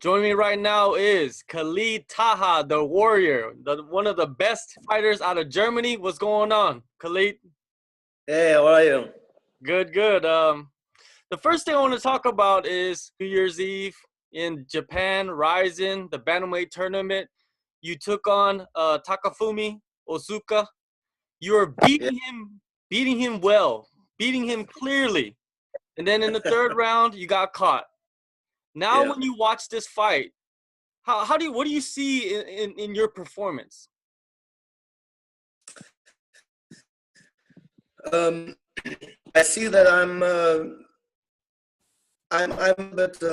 Joining me right now is Khalid Taha, the warrior, one of the best fighters out of Germany. What's going on, Khalid? Hey, how are you? Good, good. The first thing I want to talk about is New Year's Eve in Japan, Rising, the bantamweight tournament. You took on Takafumi Osuka. You were Yeah. beating him well, beating him clearly. And then in the third round, you got caught. Now, Yeah. when you watch this fight, what do you see in your performance? Um, I see that I'm a bit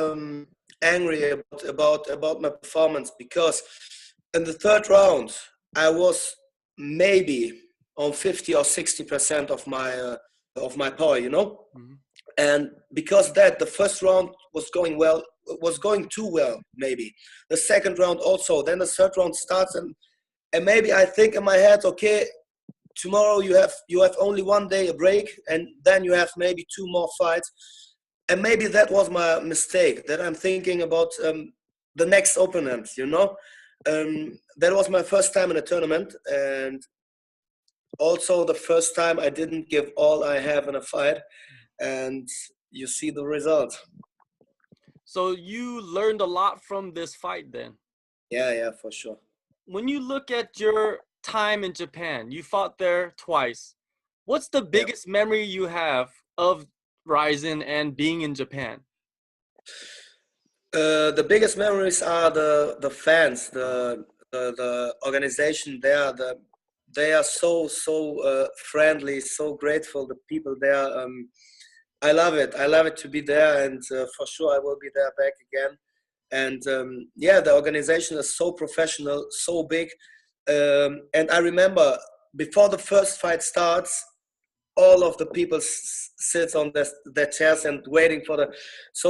angry about my performance because in the third round I was maybe on 50 or 60% of my power, Mhm. and because that the first round was going well, was going too well, maybe the second round also. Then the third round starts, and maybe I think in my head, okay, tomorrow you have only one day a break, and then you have maybe two more fights, and maybe that was my mistake, that I'm thinking about the next opponent. That was my first time in a tournament, and also the first time I didn't give all I have in a fight, and you see the result. So you learned a lot from this fight then. Yeah, for sure. When you look at your time in Japan, you fought there twice. What's the Yeah. biggest memory you have of Rising and being in Japan? The biggest memories are the fans, the organization there. They are so friendly, so grateful. The people there. I love it. I love it to be there, and for sure I will be there back again. And yeah, the organization is so professional, so big. And I remember before the first fight starts, all of the people sits on their chairs and waiting for the. So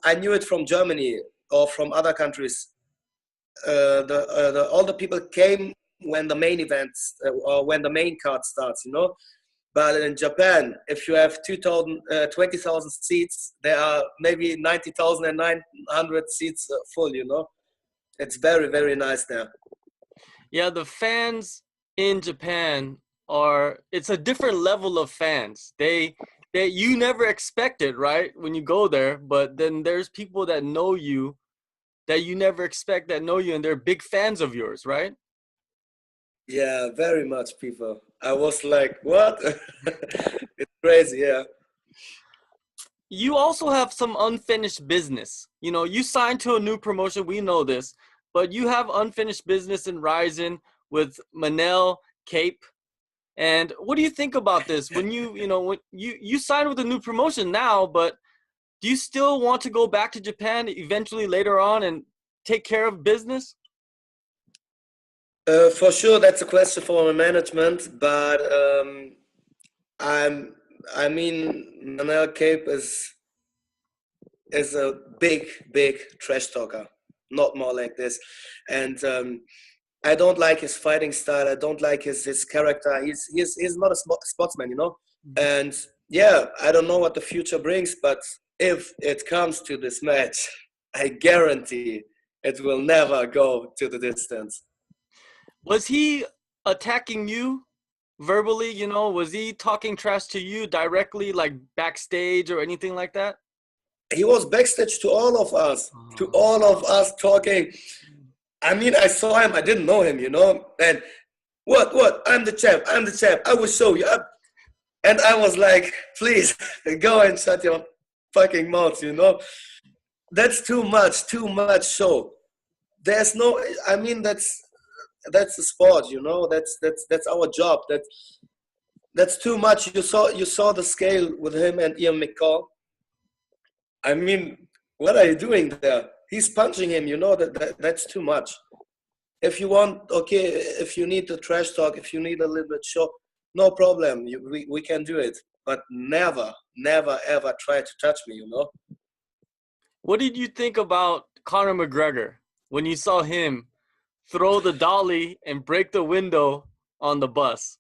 I knew it from Germany or from other countries. All the people came when the main events or when the main card starts. But in Japan, if you have 20,000 seats, there are maybe 90,900 seats full. It's very, very nice there. Yeah, the fans in Japan it's a different level of fans. They you never expect it, right? When you go there, but then there's people that know you that you never expect that know you and they're big fans of yours, right? Yeah, very much people. I was like, what? It's crazy, yeah. You also have some unfinished business. You know, you signed to a new promotion, we know this, but you have unfinished business in Rising with Manel Kape. And what do you think about this? When you signed with a new promotion now, but do you still want to go back to Japan eventually later on and take care of business? For sure, that's a question for my management, but I'm. I mean, Manel Kape is a big, big trash talker. Not more like this, and I don't like his fighting style. I don't like his character. He's not a sportsman. And yeah, I don't know what the future brings, but if it comes to this match, I guarantee it will never go to the distance. Was he attacking you verbally? Was he talking trash to you directly, like backstage or anything like that? He was backstage to all of us talking. I mean, I saw him. I didn't know him. And what? I'm the champ. I'm the champ. I will show you. And I was like, please go and shut your fucking mouth. That's too much show. There's no. I mean, that's the sport. That's our job. That's too much. You saw the scale with him and Ian McCall. I mean, what are you doing there? He's punching him. That's too much. If you want, okay, if you need the trash talk, if you need a little bit show, no problem. We can do it. But never, never, ever try to touch me. What did you think about Conor McGregor when you saw him throw the dolly and break the window on the bus?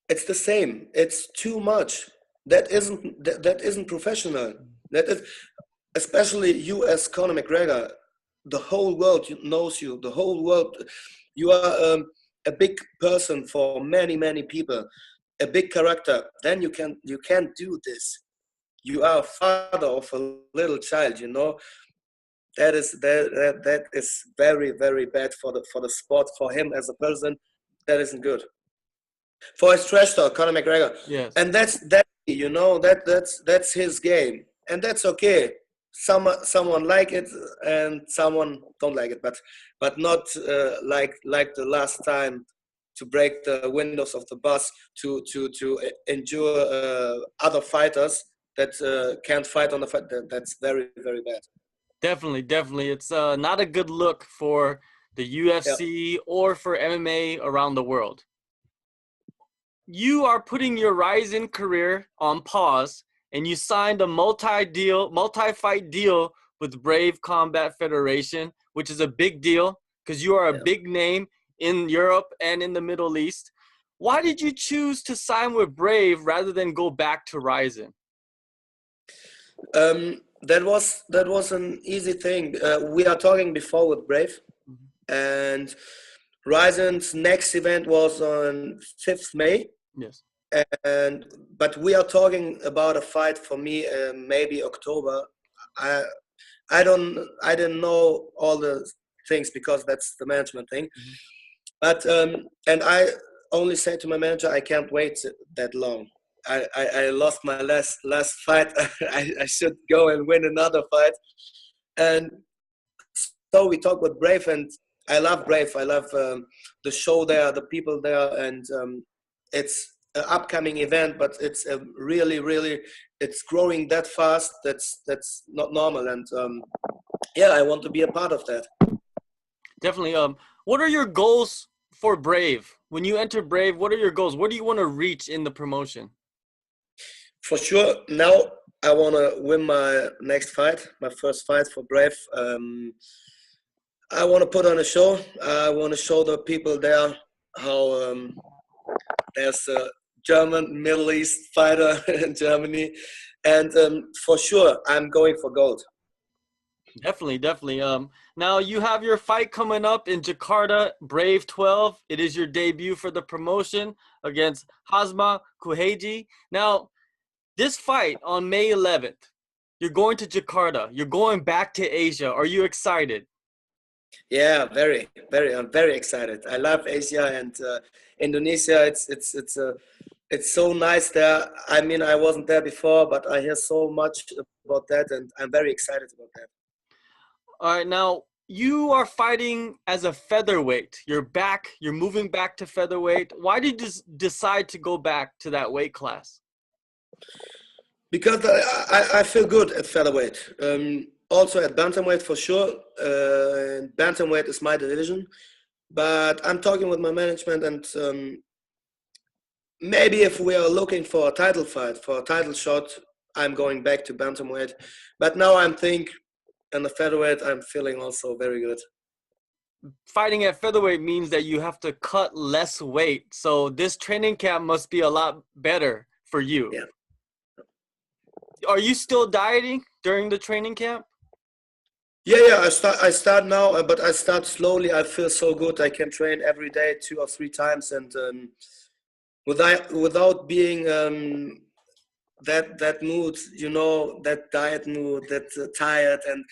It's the same. It's too much. That isn't professional. That is. especially you as Conor McGregor, the whole world knows you. The whole world, you are a big person for many, many people, a big character. Then you can't do this. You are a father of a little child. You know that is very, very bad for the sport, for him as a person. That isn't good for his trash talk, Conor McGregor, Yes. and that you know that's his game, and that's okay. Someone like it and someone don't like it, but not like the last time to break the windows of the bus to endure other fighters that can't fight on the fight. That's very, very bad. Definitely, definitely. It's not a good look for the Yeah. UFC or for MMA around the world. You are putting your Ryzen career on pause, and you signed a multi-fight deal with Brave Combat Federation, which is a big deal because you are a Yeah. big name in Europe and in the Middle East. Why did you choose to sign with Brave rather than go back to Ryzen? That was an easy thing. We are talking before with Brave, and Ryzen's next event was on 5th May. Yes. And but we are talking about a fight for me, maybe October. I I didn't know all the things because that's the management thing. Mhm. But and I only said to my manager, I can't wait that long. I lost my last fight. I should go and win another fight. And so we talked with Brave, and I love Brave. I love the show there, the people there, and it's an upcoming event, but it's a really, really, it's growing that fast. That's not normal, and yeah, I want to be a part of that. Definitely. What are your goals for Brave? When you enter Brave, what are your goals? What do you want to reach in the promotion? For sure. Now I want to win my next fight, my first fight for Brave. I want to put on a show. I want to show the people there how there's a German Middle East fighter in Germany, and for sure I'm going for gold. Definitely, definitely. Now you have your fight coming up in Jakarta, Brave 12. It is your debut for the promotion against Hamza Kooheji. Now, this fight on May 11th, you're going to Jakarta. You're going back to Asia. Are you excited? Yeah, very, very. I'm very excited. I love Asia and Indonesia. It's so nice there. I mean, I wasn't there before, but I hear so much about that, and I'm very excited about that. All right, now you are fighting as a featherweight. You're back. You're moving back to featherweight. Why did you decide to go back to that weight class? Because I feel good at featherweight. Also at bantamweight for sure. Bantamweight is my division, but I'm talking with my management, and maybe if we are looking for a title fight, for a title shot, I'm going back to bantamweight. But now I'm think in the featherweight, I'm feeling also very good. Fighting at featherweight means that you have to cut less weight. So this training camp must be a lot better for you. Yeah. Are you still dieting during the training camp? Yeah. I start now, but I start slowly. I feel so good. I can train every day 2 or 3 times, and without being that mood, that diet mood, that tired, and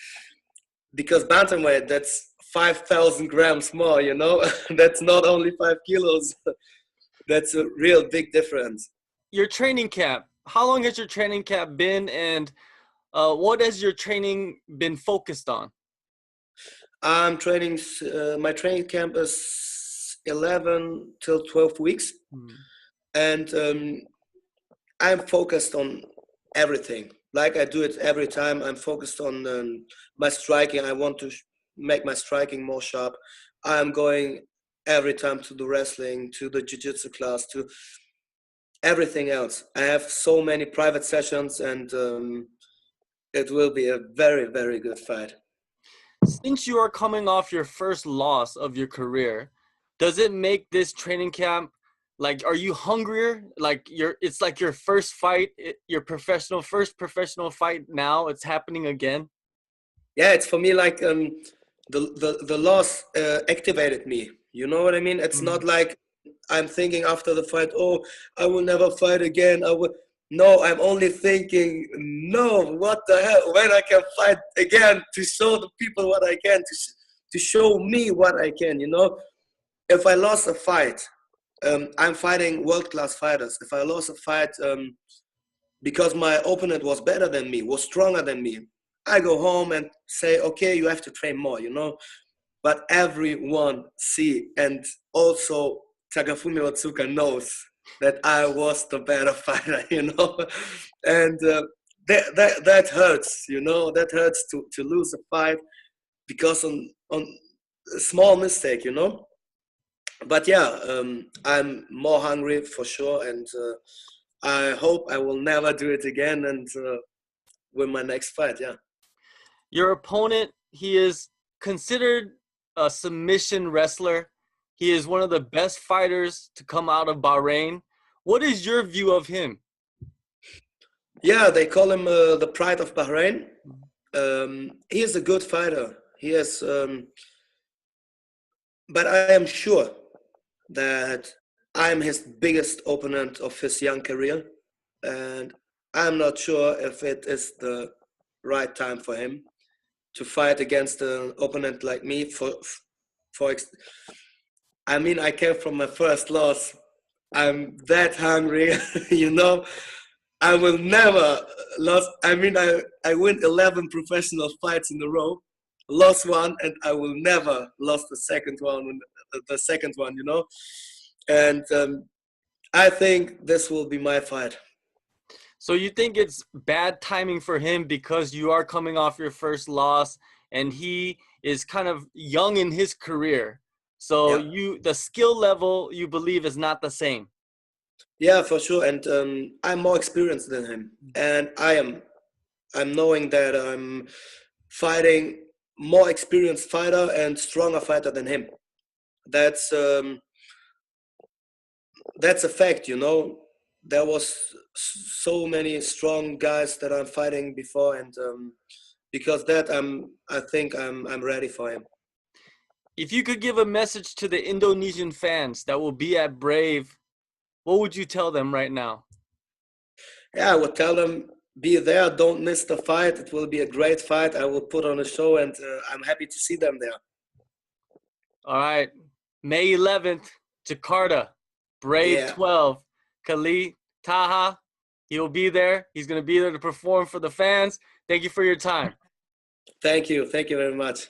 because bantamweight, that's 5,000 grams more. That's not only 5 kilos. That's a real big difference. Your training camp. How long has your training camp been, and what has your training been focused on? I'm training. My training camp is 11 till 12 weeks, Hmm. and I'm focused on everything. Like I do it every time. I'm focused on my striking. I want to make my striking more sharp. I'm going every time to the wrestling, to the jiu-jitsu class, to everything else. I have so many private sessions, and it will be a very, very good fight. Since you are coming off your first loss of your career, does it make this training camp like, are you hungrier? Like it's like your first fight, your first professional fight now, it's happening again? yeah, it's for me like the loss activated me. You know what I mean? It's not like I'm thinking after the fight, oh, I will never fight again. I will. No, I'm only thinking, no, what the hell? When I can fight again to show the people what I can, to show me what I can. You know, if I lost a fight, I'm fighting world-class fighters. If I lost a fight because my opponent was better than me, was stronger than me, I go home and say, okay, you have to train more, you know. But everyone see, and also Takafumi Otsuka knows that I was the better fighter, you know. And that hurts, you know. That hurts to lose a fight because on a small mistake, you know. But yeah, I'm more hungry for sure, and I hope I will never do it again and win my next fight. Yeah. Your opponent, he is considered a submission wrestler. He is one of the best fighters to come out of Bahrain. What is your view of him? Yeah, they call him the pride of Bahrain. He is a good fighter. He is, but I am sure that I'm his biggest opponent of his young career, and I'm not sure if it is the right time for him to fight against an opponent like me. I mean, I came from my first loss. I'm that hungry, you know. I will never lose. I mean, I win 11 professional fights in a row, lost one, and I will never lose the second one. The second one, you know. And I think this will be my fight. So you think it's bad timing for him because you are coming off your first loss and he is kind of young in his career. So Yeah. the skill level you believe is not the same. Yeah, for sure. And I'm more experienced than him. And I'm knowing that I'm fighting more experienced fighter and stronger fighter than him. That's a fact, you know. There was so many strong guys that I'm fighting before, and because that I think I'm ready for him. If you could give a message to the Indonesian fans that will be at Brave, what would you tell them right now? Yeah, I would tell them, be there, don't miss the fight. It will be a great fight. I will put on a show, and I'm happy to see them there. All right. May 11th, Jakarta, Brave Yeah. 12, Khalid Taha. He'll be there. He's going to be there to perform for the fans. Thank you for your time. Thank you. Thank you very much.